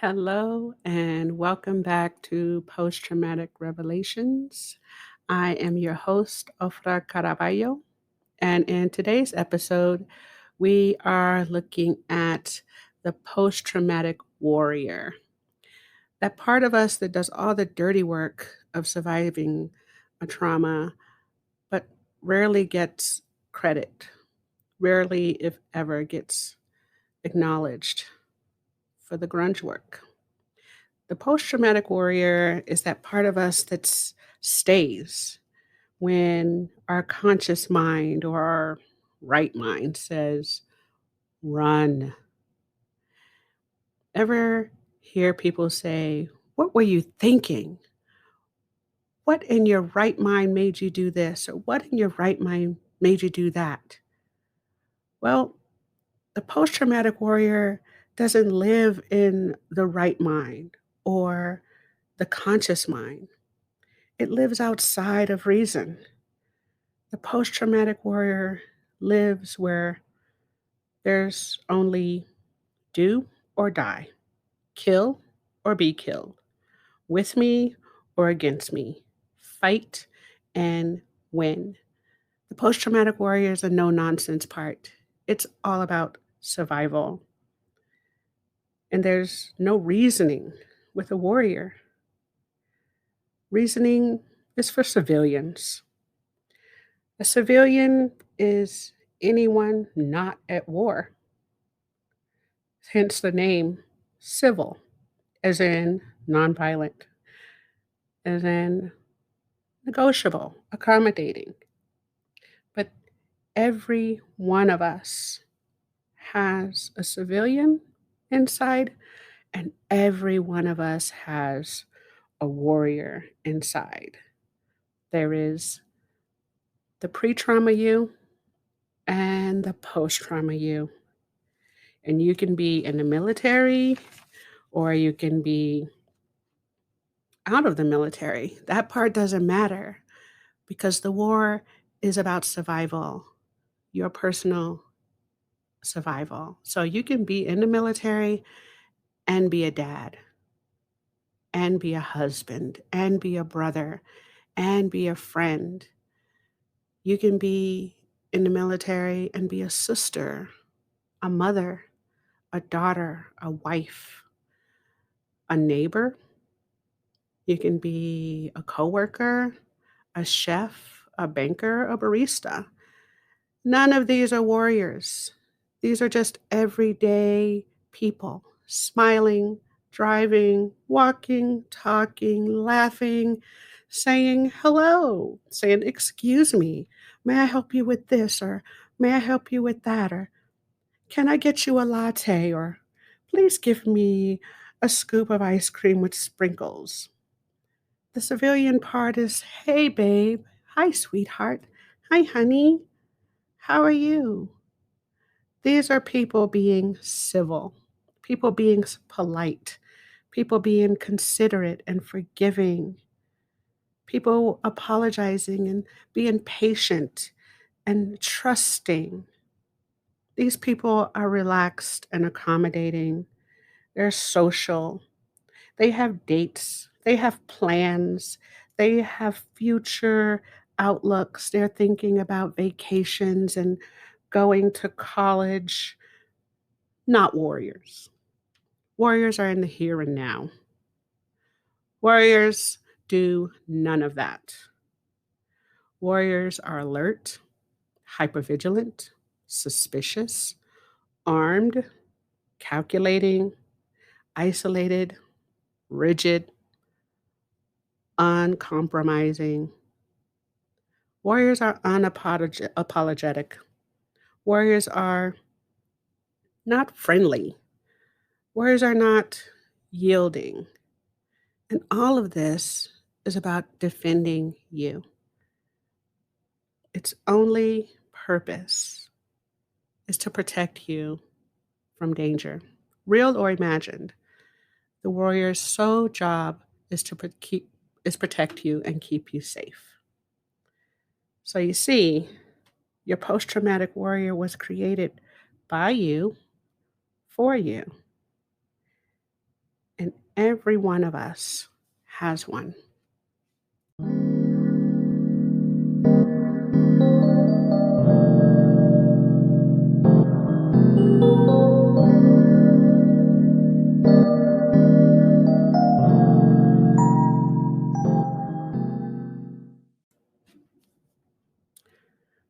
Hello and welcome back to Posttraumatic Revelations. I am your host, Afrah Caraballo, and in today's episode, we are looking at the post traumatic warrior, that part of us that does all the dirty work of surviving a trauma, but rarely gets credit, rarely, if ever, gets acknowledged for the grunge work. The post traumatic warrior is that part of us that stays when our conscious mind or our right mind says, run. Ever hear people say, what were you thinking? What in your right mind made you do this? Or what in your right mind made you do that? Well, the post traumatic warrior doesn't live in the right mind or the conscious mind. It lives outside of reason. The post traumatic warrior lives where there's only do or die, kill or be killed, with me or against me, fight and win. The post traumatic warrior is a no nonsense part. It's all about survival. And there's no reasoning with a warrior. Reasoning is for civilians. A civilian is anyone not at war, hence the name civil, as in nonviolent, as in negotiable, accommodating. But every one of us has a civilian inside, and every one of us has a warrior inside. There is the pre trauma you and the post trauma you. And you can be in the military or you can be out of the military. That part doesn't matter because the war is about survival, your personal survival. So you can be in the military and be a dad, and be a husband, and be a brother, and be a friend. You can be in the military and be a sister, a mother, a daughter, a wife, a neighbor. You can be a coworker, a chef, a banker, a barista. None of these are warriors. These are just everyday people smiling, driving, walking, talking, laughing, saying hello, saying, excuse me, may I help you with this? Or may I help you with that? Or can I get you a latte? Or please give me a scoop of ice cream with sprinkles. The civilian part is, hey, babe. Hi, sweetheart. Hi, honey. How are you? These are people being civil, people being polite, people being considerate and forgiving, people apologizing and being patient and trusting. These people are relaxed and accommodating. They're social. They have dates, they have plans, they have future outlooks. They're thinking about vacations and going to college. Not warriors. Warriors are in the here and now. Warriors do none of that. Warriors are alert, hypervigilant, suspicious, armed, calculating, isolated, rigid, uncompromising. Warriors are unapologetic. Warriors are not friendly. Warriors are not yielding. And all of this is about defending you. Its only purpose is to protect you from danger, real or imagined. The warrior's sole job is to protect you and keep you safe. So you see, your post-traumatic warrior was created by you, for you. Every one of us has one.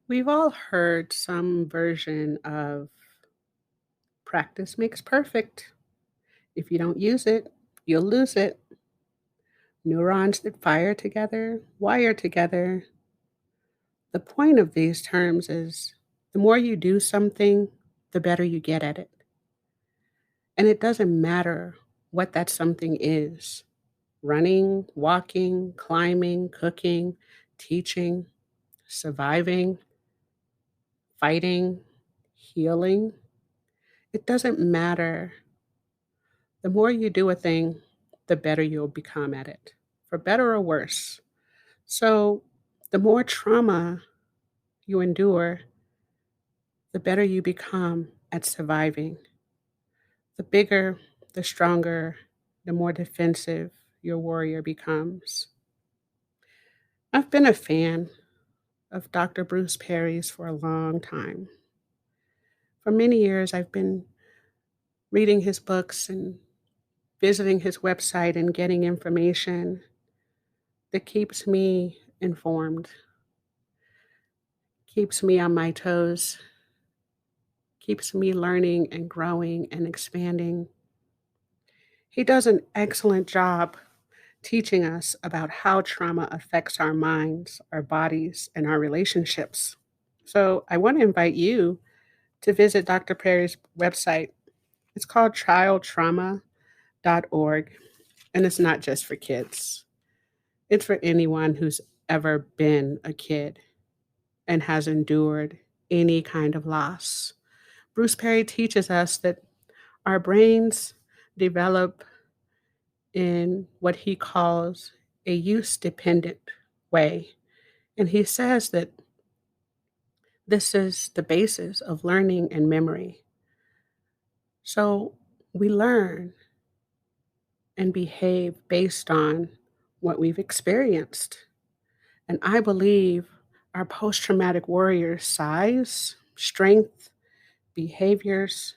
We've all heard some version of practice makes perfect. If you don't use it, you'll lose it. Neurons that fire together, wire together. The point of these terms is the more you do something, the better you get at it. And it doesn't matter what that something is: running, walking, climbing, cooking, teaching, surviving, fighting, healing. It doesn't matter. The more you do a thing, the better you'll become at it, for better or worse. So, the more trauma you endure, the better you become at surviving. The bigger, the stronger, the more defensive your warrior becomes. I've been a fan of Dr. Bruce Perry's for a long time. For many years, I've been reading his books and visiting his website and getting information that keeps me informed, keeps me on my toes, keeps me learning and growing and expanding. He does an excellent job teaching us about how trauma affects our minds, our bodies, and our relationships. So I want to invite you to visit Dr. Perry's website. It's called childtrauma.org, and it's not just for kids. It's for anyone who's ever been a kid and has endured any kind of loss. Bruce Perry teaches us that our brains develop in what he calls a use dependent way. And he says that this is the basis of learning and memory. So we learn and behave based on what we've experienced. And I believe our post traumatic warriors' size, strength, behaviors,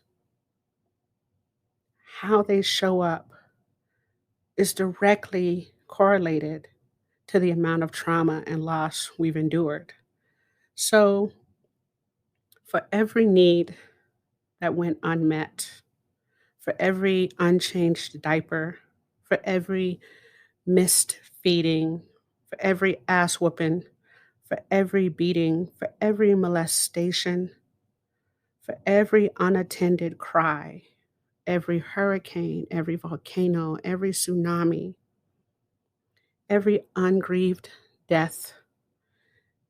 how they show up is directly correlated to the amount of trauma and loss we've endured. So, for every need that went unmet, for every unchanged diaper, for every missed feeding, for every ass whooping, for every beating, for every molestation, for every unattended cry, every hurricane, every volcano, every tsunami, every ungrieved death,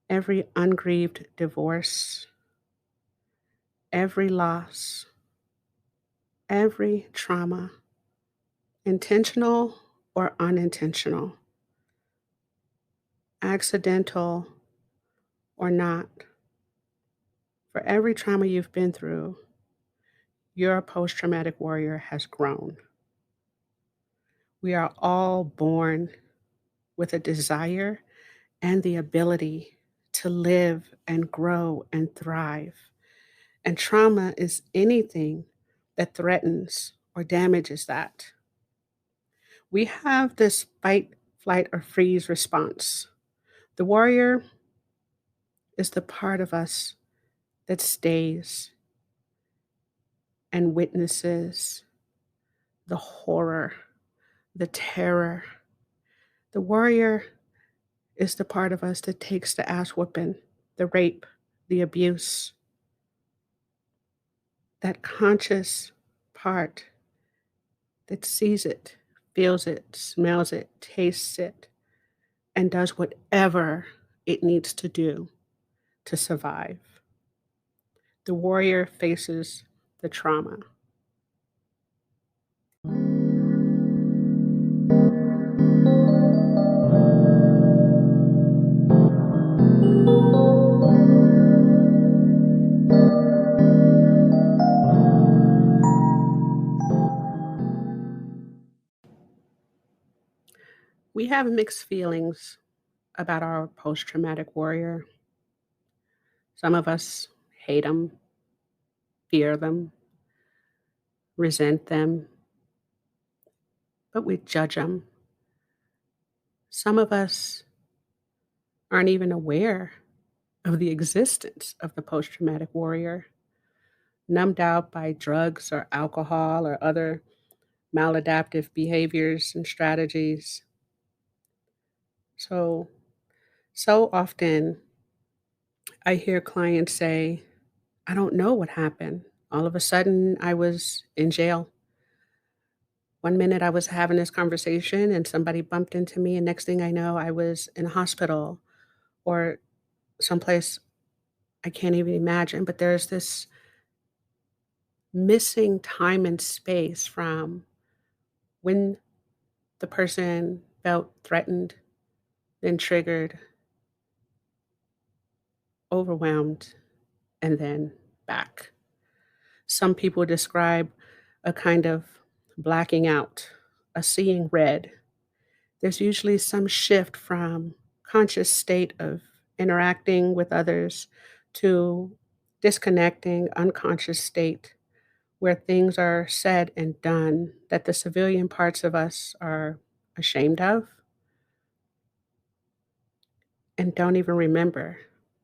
every ungrieved divorce, every loss, every trauma, intentional or unintentional, accidental or not. For every trauma you've been through, your post traumatic warrior has grown. We are all born with a desire and the ability to live and grow and thrive. And trauma is anything that threatens or damages that. We have this fight, flight, or freeze response. The warrior is the part of us that stays and witnesses the horror, the terror. The warrior is the part of us that takes the ass whooping, the rape, the abuse. That conscious part that sees it, feels it, smells it, tastes it, and does whatever it needs to do to survive. The warrior faces the trauma. We have mixed feelings about our post traumatic warrior. Some of us hate them, fear them, resent them, but we judge them. Some of us aren't even aware of the existence of the post traumatic warrior, numbed out by drugs or alcohol or other maladaptive behaviors and strategies. So, so often I hear clients say, I don't know what happened. All of a sudden, I was in jail. One minute I was having this conversation and somebody bumped into me, and next thing I know, I was in a hospital or someplace I can't even imagine. But there's this missing time and space from when the person felt threatened, then triggered, overwhelmed, and then back. Some people describe a kind of blacking out, a seeing red. There's usually some shift from conscious state of interacting with others to disconnecting unconscious state where things are said and done that the civilian parts of us are ashamed of and don't even remember.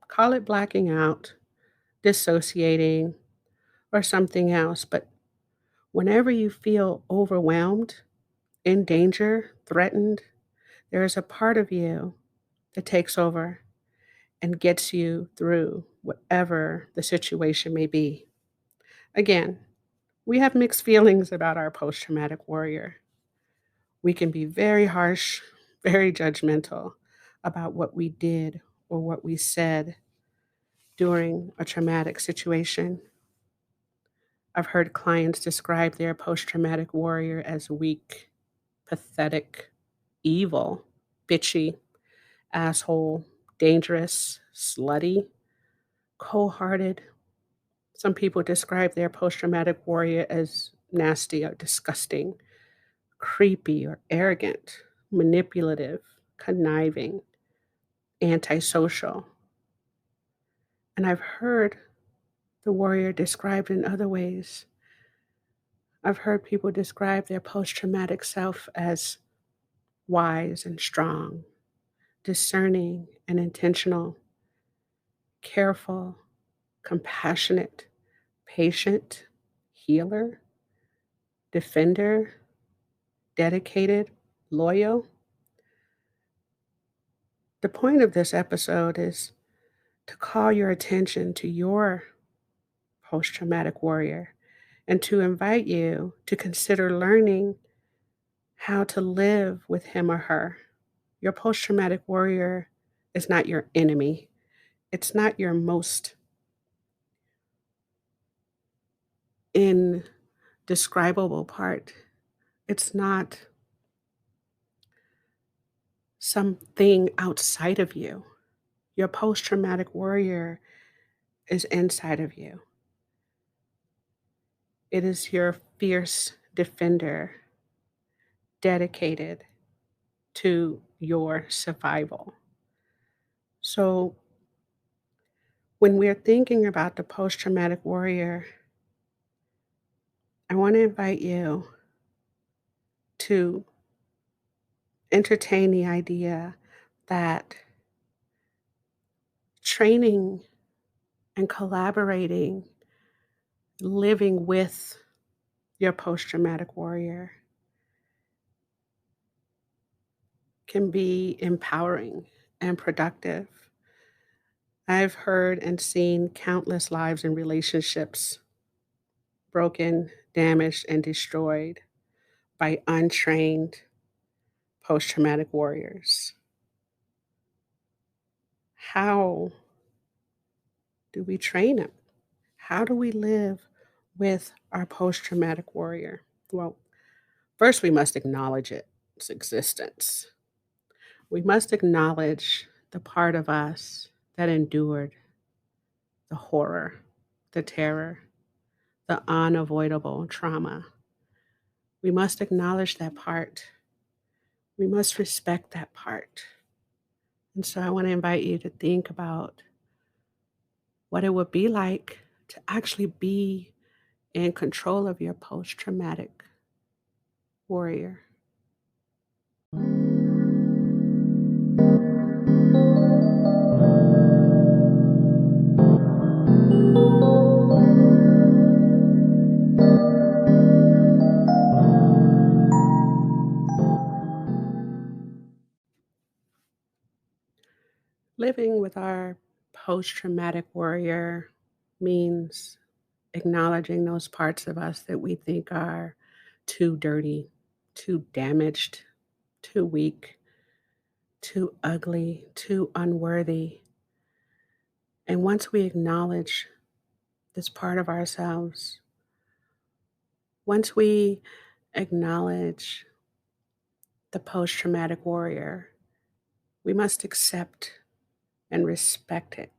Call it blacking out, dissociating, or something else. But whenever you feel overwhelmed, in danger, threatened, there is a part of you that takes over and gets you through whatever the situation may be. Again, we have mixed feelings about our post traumatic warrior. We can be very harsh, very judgmental about what we did or what we said during a traumatic situation. I've heard clients describe their post traumatic warrior as weak, pathetic, evil, bitchy, asshole, dangerous, slutty, cold hearted. Some people describe their post traumatic warrior as nasty or disgusting, creepy or arrogant, manipulative, conniving, antisocial. And I've heard the warrior described in other ways. I've heard people describe their post traumatic self as wise and strong, discerning and intentional, careful, compassionate, patient, healer, defender, dedicated, loyal. The point of this episode is to call your attention to your post traumatic warrior and to invite you to consider learning how to live with him or her. Your post traumatic warrior is not your enemy, it's not your most indescribable part, it's not something outside of you. Your post traumatic warrior is inside of you. It is your fierce defender dedicated to your survival. So, when we're thinking about the post traumatic warrior, I want to invite you to entertain the idea that training and collaborating, living with your post traumatic warrior can be empowering and productive. I've heard and seen countless lives and relationships broken, damaged, and destroyed by untrained post traumatic warriors. How do we train them? How do we live with our post traumatic warrior? Well, first, we must acknowledge its existence. We must acknowledge the part of us that endured the horror, the terror, the unavoidable trauma. We must acknowledge that part. We must respect that part. And so I want to invite you to think about what it would be like to actually be in control of your post traumatic warrior. Living with our post traumatic warrior means acknowledging those parts of us that we think are too dirty, too damaged, too weak, too ugly, too unworthy. And once we acknowledge this part of ourselves, once we acknowledge the post traumatic warrior, we must accept and respect it.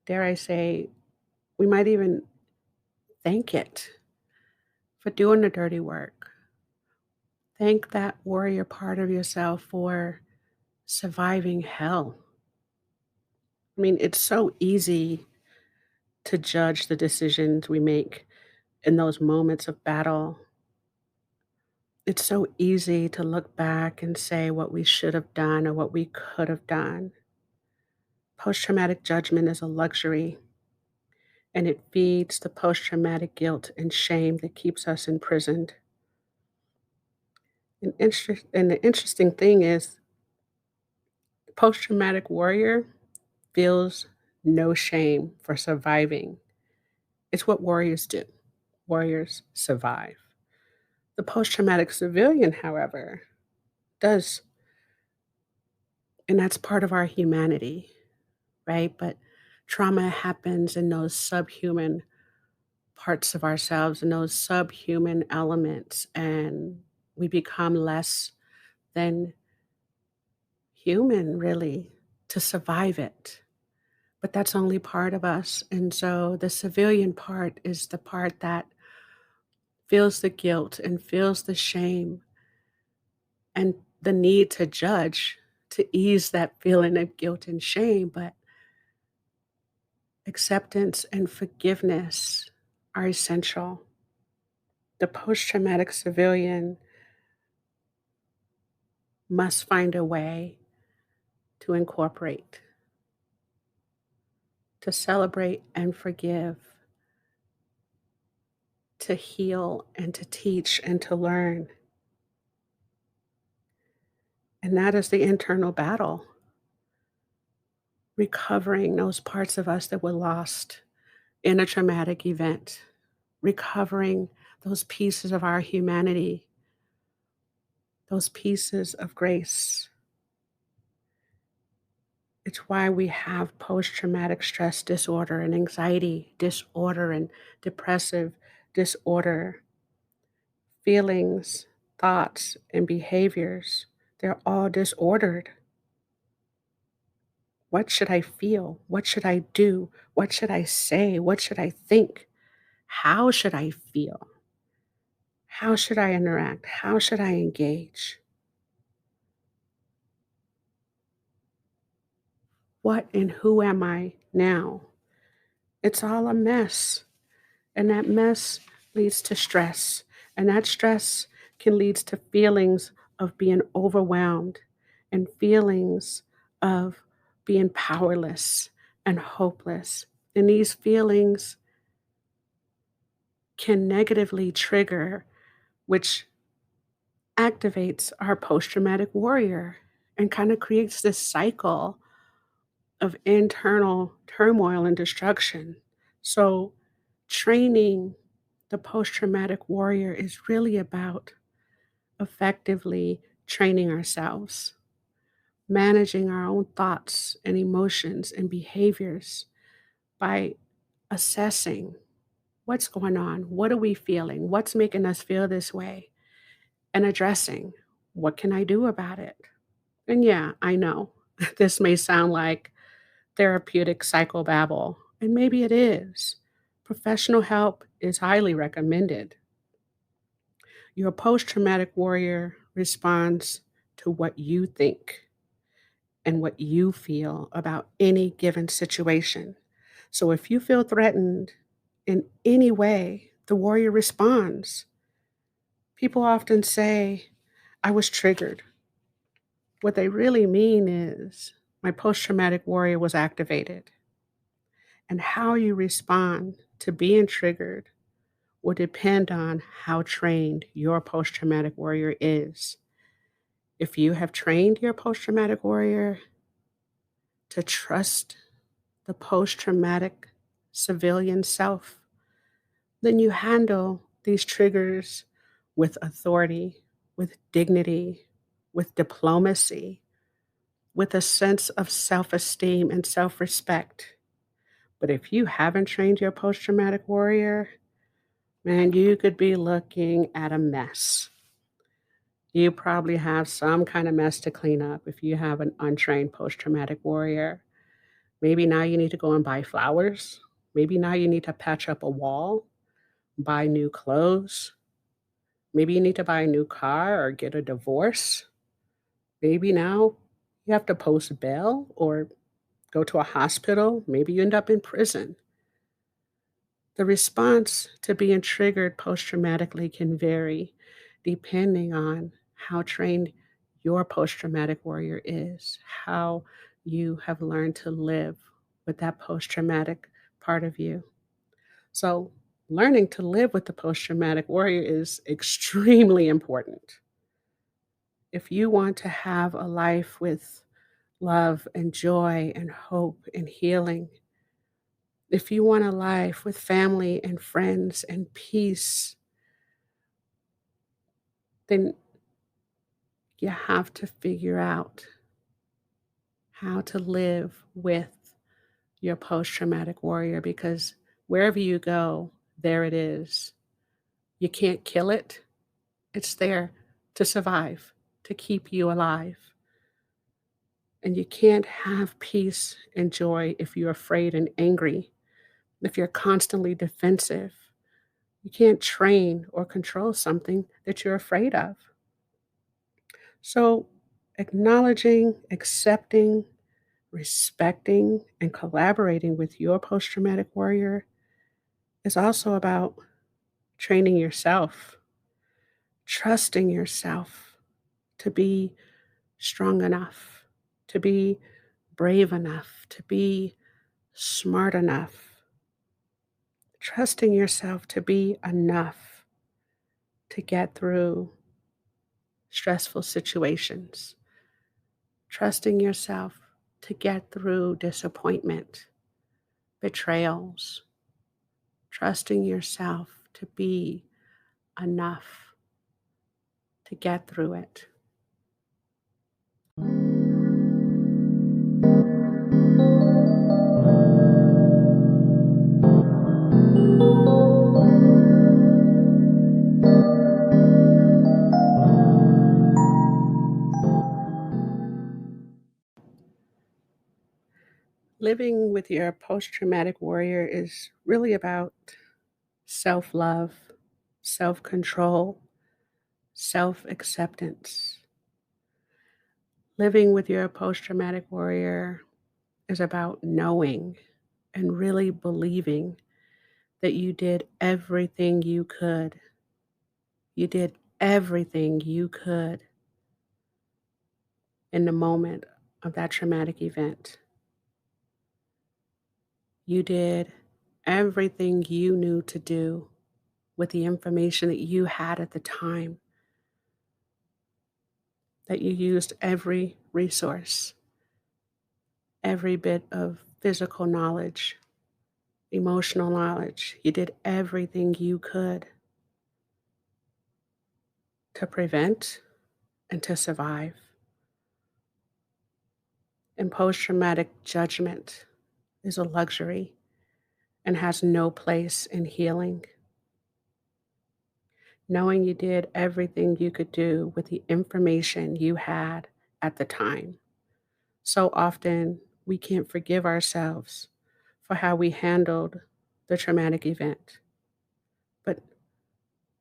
Dare I say, we might even thank it for doing the dirty work. Thank that warrior part of yourself for surviving hell. I mean, it's so easy to judge the decisions we make in those moments of battle. It's so easy to look back and say what we should have done or what we could have done. Post traumatic judgment is a luxury, and it feeds the post traumatic guilt and shame that keeps us imprisoned. And the interesting thing is, post traumatic warrior feels no shame for surviving. It's what warriors do. Warriors survive. The post traumatic civilian, however, does, and that's part of our humanity, right? But trauma happens in those subhuman parts of ourselves and those subhuman elements, and we become less than human, really, to survive it. But that's only part of us. And so the civilian part is the part that feels the guilt and feels the shame and the need to judge to ease that feeling of guilt and shame. But acceptance and forgiveness are essential. The post traumatic civilian must find a way to incorporate, to celebrate and forgive, to heal and to teach and to learn. And that is the internal battle, recovering those parts of us that were lost in a traumatic event, recovering those pieces of our humanity, those pieces of grace. It's why we have post traumatic stress disorder and anxiety disorder and depressive disorder, feelings, thoughts, and behaviors. They're all disordered. What should I feel? What should I do? What should I say? What should I think? How should I feel? How should I interact? How should I engage? What and who am I now? It's all a mess. And that mess leads to stress. And that stress can lead to feelings of being overwhelmed and feelings of being powerless and hopeless. And these feelings can negatively trigger, which activates our post traumatic warrior and kind of creates this cycle of internal turmoil and destruction. So, training the post traumatic warrior is really about effectively training ourselves, managing our own thoughts and emotions and behaviors by assessing what's going on, what are we feeling, what's making us feel this way, and addressing what can I do about it. And yeah, I know this may sound like therapeutic psychobabble, and maybe it is. Professional help is highly recommended. Your post traumatic warrior responds to what you think and what you feel about any given situation. So if you feel threatened in any way, the warrior responds. People often say, I was triggered. What they really mean is, my post traumatic warrior was activated. And how you respond to being triggered will depend on how trained your post traumatic warrior is. If you have trained your post traumatic warrior to trust the post traumatic civilian self, then you handle these triggers with authority, with dignity, with diplomacy, with a sense of self esteem and self respect. But if you haven't trained your post traumatic warrior, man, you could be looking at a mess. You probably have some kind of mess to clean up if you have an untrained post traumatic warrior. Maybe now you need to go and buy flowers. Maybe now you need to patch up a wall, buy new clothes. Maybe you need to buy a new car or get a divorce. Maybe now you have to post bail or go to a hospital. Maybe you end up in prison. The response to being triggered post traumatically can vary depending on how trained your post traumatic warrior is, how you have learned to live with that post traumatic part of you. So, learning to live with the post traumatic warrior is extremely important. If you want to have a life with love and joy and hope and healing, if you want a life with family and friends and peace, then you have to figure out how to live with your post traumatic warrior because wherever you go, there it is. You can't kill it, it's there to survive, to keep you alive. And you can't have peace and joy if you're afraid and angry, if you're constantly defensive. You can't train or control something that you're afraid of. So, acknowledging, accepting, respecting, and collaborating with your post traumatic warrior is also about training yourself, trusting yourself to be strong enough, to be brave enough, to be smart enough, trusting yourself to be enough to get through stressful situations, trusting yourself to get through disappointment, betrayals, trusting yourself to be enough to get through it. Living with your post traumatic warrior is really about self love, self control, self acceptance. Living with your post traumatic warrior is about knowing and really believing that you did everything you could. You did everything you could in the moment of that traumatic event. You did everything you knew to do with the information that you had at the time, that you used every resource, every bit of physical knowledge, emotional knowledge. You did everything you could to prevent and to survive. And post traumatic judgment is a luxury and has no place in healing. Knowing you did everything you could do with the information you had at the time. So often we can't forgive ourselves for how we handled the traumatic event. But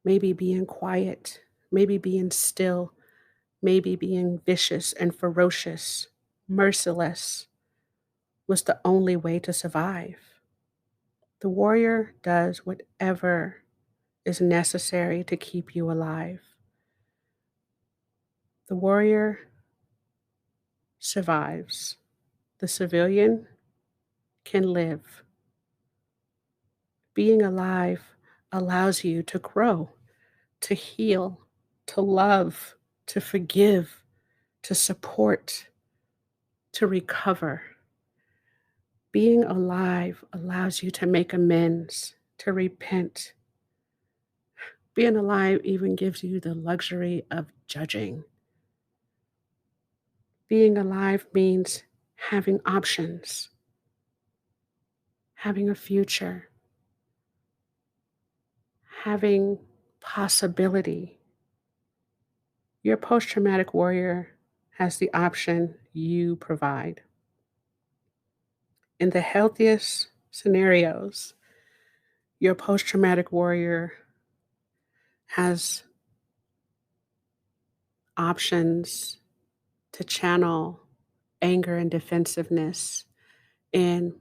maybe being quiet, maybe being still Maybe being vicious and ferocious, merciless, was the only way to survive. The warrior does whatever is necessary to keep you alive. The warrior survives. The civilian can live. Being alive allows you to grow, to heal, to love, to forgive, to support, to recover. Being alive allows you to make amends, to repent. Being alive even gives you the luxury of judging. Being alive means having options, having a future, having possibility. Your post traumatic warrior has the option you provide. In the healthiest scenarios, your post traumatic warrior has options to channel anger and defensiveness in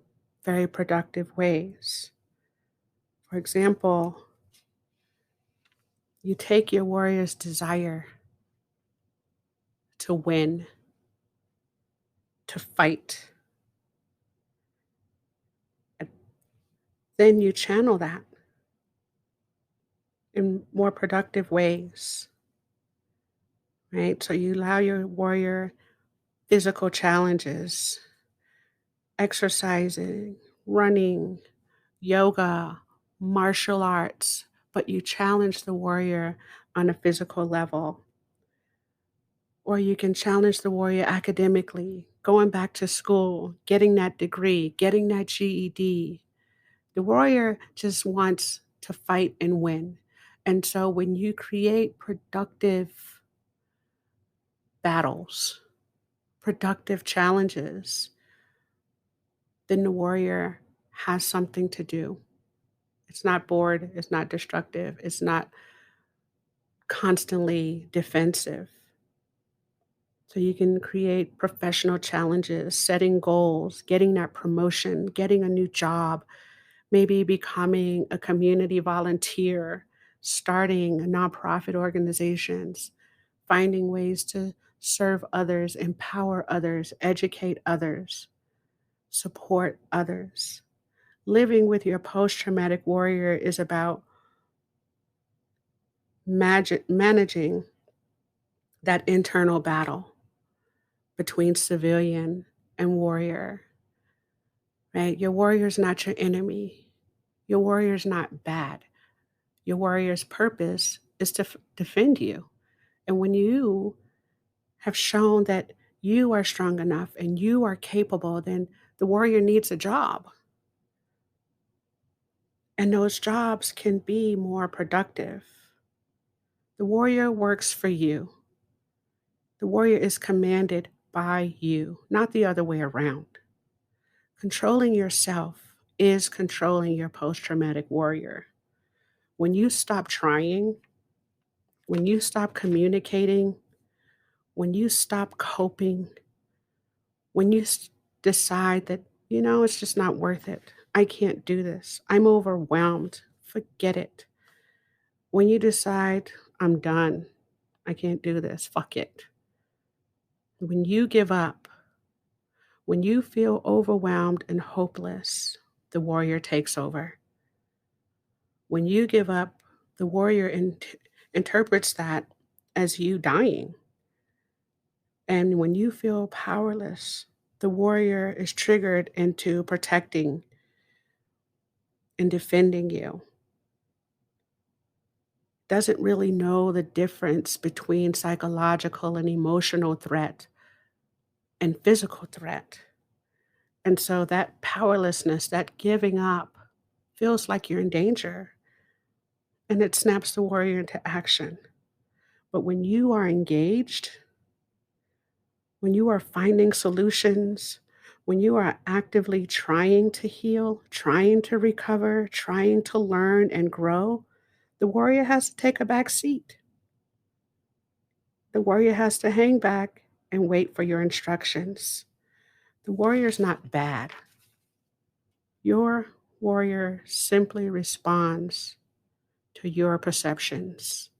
very productive ways. For example, you take your warrior's desire to win, to fight, and then you channel that in more productive ways, right? So you allow your warrior physical challenges, exercising, running, yoga, martial arts, but you challenge the warrior on a physical level. Or you can challenge the warrior academically, going back to school, getting that degree, getting that GED. The warrior just wants to fight and win. And so when you create productive battles, productive challenges, then the warrior has something to do. It's not bored, it's not destructive, it's not constantly defensive. So you can create professional challenges, setting goals, getting that promotion, getting a new job, maybe becoming a community volunteer, starting nonprofit organizations, finding ways to serve others, empower others, educate others, support others. Living with your post traumatic warrior is about managing that internal battle between civilian and warrior, right? Your warrior is not your enemy. Your warrior is not bad. Your warrior's purpose is to defend you. And when you have shown that you are strong enough and you are capable, then the warrior needs a job. And those jobs can be more productive. The warrior works for you. The warrior is commanded by you, not the other way around. Controlling yourself is controlling your post traumatic warrior. When you stop trying, when you stop communicating, when you stop coping, when you decide that, it's just not worth it. I can't do this. I'm overwhelmed. Forget it. When you decide, I'm done. I can't do this. Fuck it. When you give up, when you feel overwhelmed and hopeless, the warrior takes over. When you give up, the warrior interprets that as you dying. And when you feel powerless, the warrior is triggered into protecting and defending you. Doesn't really know the difference between psychological and emotional threat and physical threat. And so that powerlessness, that giving up, feels like you're in danger and it snaps the warrior into action. But when you are engaged, when you are finding solutions, when you are actively trying to heal, trying to recover, trying to learn and grow, the warrior has to take a back seat. The warrior has to hang back and wait for your instructions. The warrior's not bad. Your warrior simply responds to your perceptions.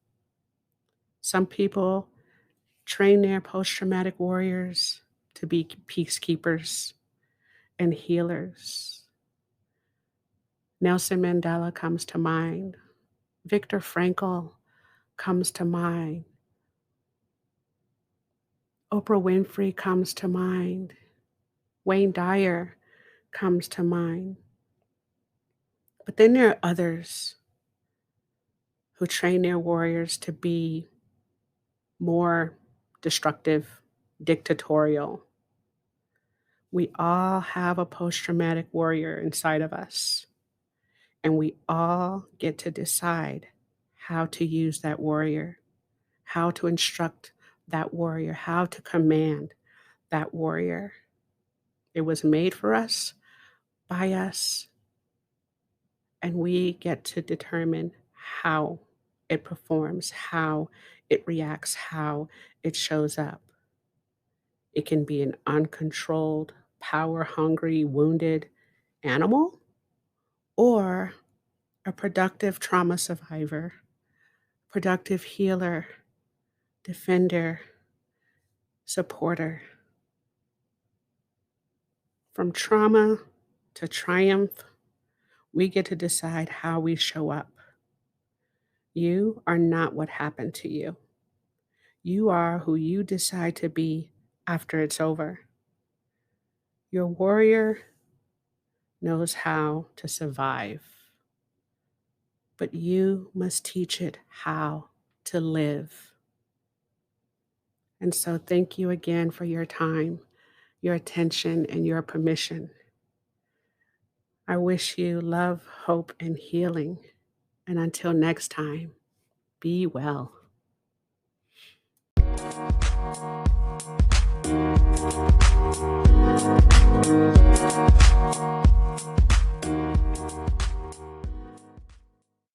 Some people train their post traumatic warriors to be peacekeepers and healers. Nelson Mandela comes to mind. Viktor Frankl comes to mind. Oprah Winfrey comes to mind. Wayne Dyer comes to mind. But then there are others who train their warriors to be more destructive, dictatorial. We all have a post traumatic warrior inside of us, and we all get to decide how to use that warrior, how to instruct that warrior, how to command that warrior. It was made for us, by us, and we get to determine how it performs, how it reacts, how it shows up. It can be an uncontrolled, power hungry, wounded animal, or a productive trauma survivor, productive healer, defender, supporter. From trauma to triumph, we get to decide how we show up. You are not what happened to you. You are who you decide to be after it's over. Your warrior knows how to survive, but you must teach it how to live. And so, thank you again for your time, your attention, and your permission. I wish you love, hope, and healing. And until next time, be well.